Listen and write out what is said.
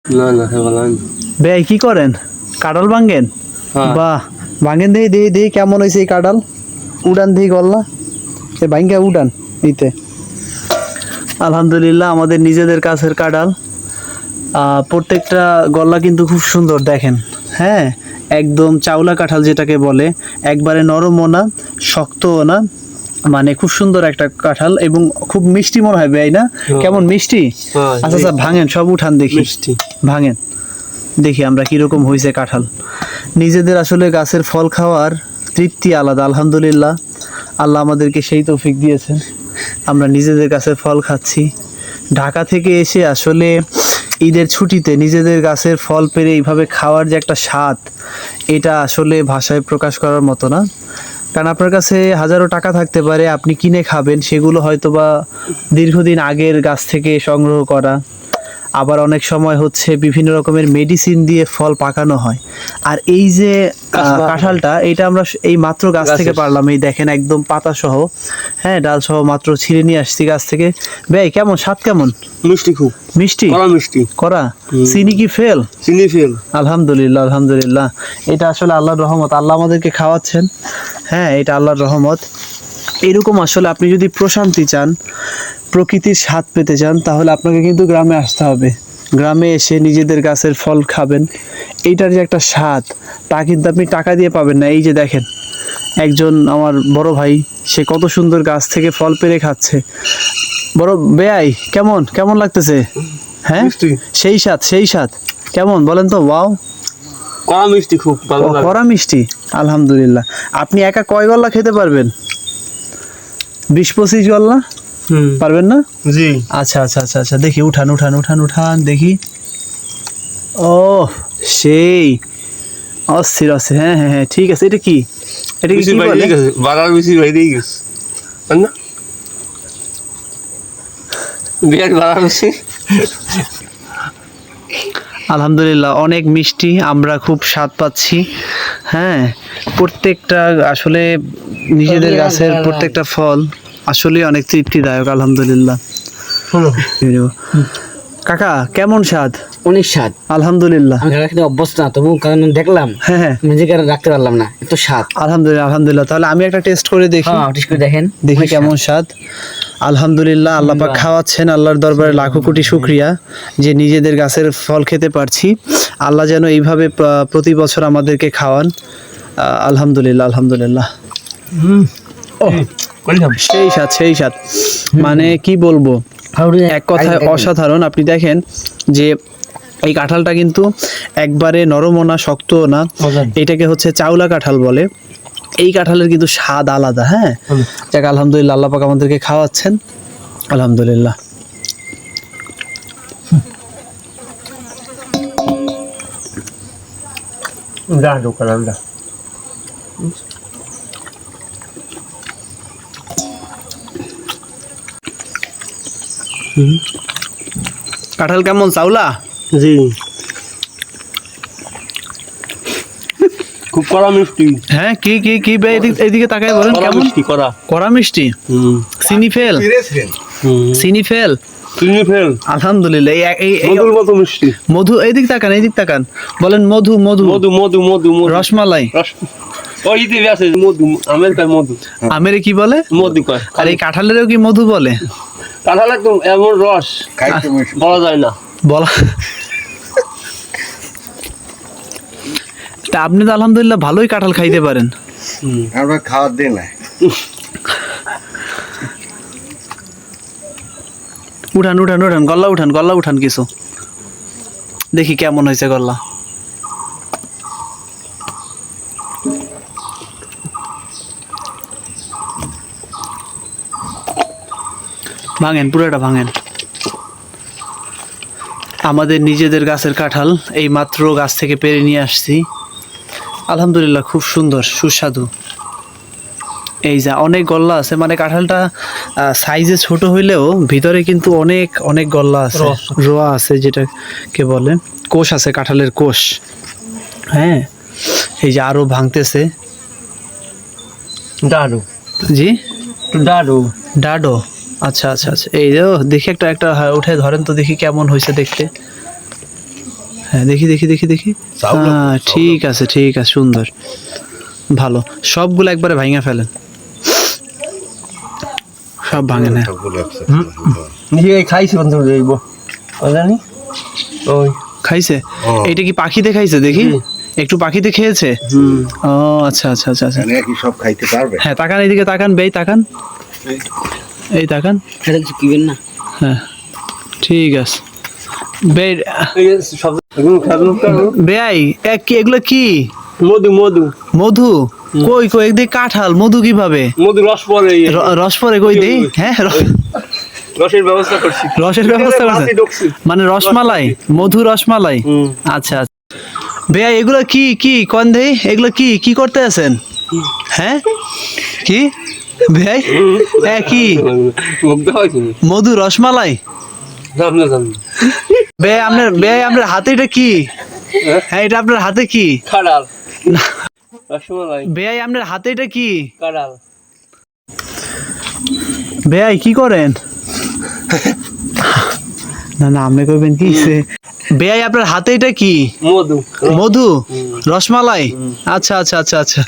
না না বলেন ভাই কি করেন? কাঁঠাল ভাঙেন? বাহ, ভাঙেন দেই দেই দেই কেমন হয়েছে এই কাঁঠাল? উড়ান দেই গল্লা এ ভাঙ্গা উড়ান নিতে। আলহামদুলিল্লাহ আমাদের নিজেদের কাছের কাঁঠাল। প্রত্যেকটা গল্লা কিন্তু খুব সুন্দর দেখেন। হ্যাঁ, একদম চাউলা কাঁঠাল যেটাকে বলে, একবারে নরমও না শক্তও না, মানে খুব সুন্দর একটা কাঁঠাল এবং খুব মিষ্টি মনে হয় ভাই না? কেমন মিষ্টি? আচ্ছা আচ্ছা ভাঙেন, সব উঠান দেখি, ভাঙেন দেখি আমরা কিরকম হয়েছে কাঁঠাল। নিজেদের আসলে গাছের ফল খাওয়ার তৃপ্তি আলাদা। আলহামদুলিল্লাহ আল্লাহ আমাদেরকে সেই তৌফিক দিয়েছেন, আমরা নিজেদের গাছের ফল খাচ্ছি। ঢাকা থেকে এসে আসলে ঈদের ছুটিতে নিজেদের গাছের ফল পেরে এইভাবে খাওয়ার যে একটা স্বাদ, এটা আসলে ভাষায় প্রকাশ করার মতো না। কারণ আপনার কাছে হাজারো টাকা থাকতে পারে, আপনি কিনে খাবেন, সেগুলো হয়তো বা দীর্ঘদিন আগের গাছ থেকে সংগ্রহ করা, আবার অনেক সময় হচ্ছে বিভিন্ন রকমের মেডিসিন দিয়ে ফল পাকানো হয়। আর এই যে কাঁঠালটা, এটা আমরা এই মাত্র গাছ থেকে পারলাম, এই দেখেন একদম পাতা সহ, হ্যাঁ ডাল সহ মাত্র ছিঁড়ে নিয়ে আসছি গাছ থেকে। ভাই কেমন স্বাদ? কেমন? মিষ্টি, খুব মিষ্টি, কড়া মিষ্টি, কড়া। চিনি কি ফেল? চিনি ফেল। আলহামদুলিল্লাহ আলহামদুলিল্লাহ, এটা আসলে আল্লাহর রহমত, আল্লাহ আমাদেরকে খাওয়াচ্ছেন। হ্যাঁ, এটা আল্লাহর রহমত। এরকম আসলে আপনি যদি প্রশান্তি চান, প্রকৃতির স্বাদ পেতে চান, তাহলে আপনাকে কিন্তু গ্রামে আসতে হবে। গ্রামে এসে নিজেদের গাছের ফল খাবেন, এইটার যে একটা স্বাদ, তা কিন্তু আপনি টাকা দিয়ে পাবেন না। এই যে দেখেন একজন আমার বড় ভাই, সে কত সুন্দর গাছ থেকে ফল পেরে খাচ্ছে। বড় বেয়াই, কেমন কেমন লাগতেছে? হ্যাঁ, সেই স্বাদ সেই স্বাদ। কেমন বলেন তো? ওয়াও, কড়া মিষ্টি, খুব ভালো লাগে। কড়া মিষ্টি, আলহামদুলিল্লাহ। আপনি একা কয় গল্লা খেতে পারবেন? 20-25 গল্লা পারবেন না? জি। আচ্ছা আচ্ছা আচ্ছা আচ্ছা, দেখি উঠান উঠান উঠান উঠান দেখি। ও সেই অস্থির অস্থির। হ্যাঁ হ্যাঁ হ্যাঁ, ঠিক আছে। এটা কি? এটা কি বলে? বাড়ার বেশি বাইরে গেছে না, বিরাট বাড়ার বেশি। আলহামদুলিল্লাহ অনেক মিষ্টি, আমরা খুব স্বাদ পাচ্ছি। হ্যাঁ, প্রত্যেকটা আসলে নিজেদের গাছের প্রত্যেকটা ফল আসলে অনেক তৃপ্তিদায়ক। আলহামদুলিল্লাহ। কাকা কেমন স্বাদ? অনেক স্বাদ আলহামদুলিল্লাহ। আমি খেতে অভ্যস্ত না, তবু কারণ দেখলাম, হ্যাঁ হ্যাঁ, নিজেকে আর রাখতে পারলাম না, এত স্বাদ। আলহামদুলিল্লাহ আলহামদুলিল্লাহ। তাহলে আমি একটা টেস্ট করে দেখি। হ্যাঁ, টেস্ট করে দেখেন, দেখি কেমন স্বাদ। আলহামদুলিল্লাহ, আল্লাহ পাক খাওয়াচ্ছেন, আল্লাহর দরবারে লাখো কোটি শুকরিয়া যে নিজেদের গাছের ফল খেতে পারছি। আল্লাহ যেন এইভাবে প্রতি বছর আমাদেরকে খাওয়ান। আলহামদুলিল্লাহ আলহামদুলিল্লাহ। সেই স্বাদ সেই স্বাদ, মানে কি বলবো, এক কথায় অসাধারণ। আপনি দেখেন যে এই কাঁঠালটা কিন্তু একবারে নরমও না শক্তও না, এটাকে হচ্ছে চাউলা কাঁঠাল বলে। এই কাঁঠালের কিন্তু স্বাদ আলাদা। হ্যাঁ, যাক আলহামদুলিল্লাহ, আল্লাহ পাক আমাদেরকে খাওয়াচ্ছেন, আলহামদুলিল্লাহ। কাঁঠাল কেমন চাউলা? জি, খুব কড়া মিষ্টি। হ্যাঁ, কি কি কি ভাই, এদিকে তাকায় বলেন কেমন মিষ্টি, কড়া কড়া মিষ্টি। চিনি ফেল? চিনি ফেল, চিনি ফেল। আলহামদুলিল্লাহ। মধুর মতো মিষ্টি। মধু, এইদিক তাকান এইদিক তাকান, বলেন মধু মধু মধু মধু মধু মধু। রসমালাই। ওই যে আছে মধু, আমেরিকার মধু। আমেরে কি বলে? মধু কয়। আর এই কাঁঠালেরও কি মধু বলে? কাঁঠাল একদম এমন রস, বলা যায় না। বলা, তা আপনি তো আলহামদুলিল্লাহ ভালোই কাঁঠাল খাইতে পারেন। আমরা খাওয়ার দিই না। উঠান উঠান উঠান, গল্লা উঠান, গল্লা উঠান কিছু, দেখি কেমন হয়েছে গল্লা। ভাঙেন, পুরোটা ভাঙেন। আমাদের নিজেদের গাছের কাঁঠাল, এই মাত্র গাছ থেকে পেরে নিয়ে আসছি। আলহামদুলিল্লাহ, খুব সুন্দর সুস্বাদু। এই যা অনেক গল্লা আছে, মানে কাঁঠালটা সাইজে ছোট হইলেও ভিতরে কিন্তু অনেক অনেক গল্লা আছে, রোয়া আছে, যেটাকে বলে কোষ আছে, কাঁঠালের কোষ। হ্যাঁ, এই যে আরো ভাঙতেছে। ডাডু। জি, ডাডু। ডাডো। আচ্ছা আচ্ছা আচ্ছা, এই যে দেখি একটা একটা উঠে ধরেন তো দেখি কেমন হয়েছে দেখতে। হ্যাঁ দেখি দেখি দেখি দেখি হ্যাঁ ঠিক আছে সুন্দর ভালো সবগুলো একবারে ভাঙা ফেলেন সব ভাঙে না নিজে খাইছে বন্ধু দেখব জানি ওই খাইছে এটা কি পাখিতে খাইছে দেখি একটু পাখিতে খেয়েছে ও আচ্ছা আচ্ছা আচ্ছা আচ্ছা এখানে কি সব খাইতে পারবে? হ্যাঁ তাকান এইদিকে তাকান বেই তাকান এই তাকান এটা কিছু কিবেন না হ্যাঁ ঠিক আছে বে এই সব এগুলো খাবো বেয়াই এক কি এগুলো কি মধু মধু মধু কই কই একদিকে কাঁঠাল মধু কিভাবে মধু রস পরে রস পরে কই দেই হ্যাঁ রসের ব্যবস্থা করছি রসের ব্যবস্থা করছে মাছি ঢুকছে। মানে রসমালাই মধু রসমালাই আচ্ছা আচ্ছা বেয়া এগুলো কি কি কোন দেই এগুলো কি কি করতে আছেন হ্যাঁ কি বেয়াই হ্যাঁ কি মুগ্ধ হয়েছে মধু রসমালাই জানো জানো বেয়াই আপনার হাতে এটা কি হ্যাঁ এটা আপনার হাতে কি কাঁড়াল রসমালাই বেয়াই আপনার হাতে এটা কি কাঁড়াল বেয়াই কি করেন না না আপনি করবেন কি বেয়াই আপনার হাতে এটা কি মধু মধু রসমালাই আচ্ছা আচ্ছা আচ্ছা আচ্ছা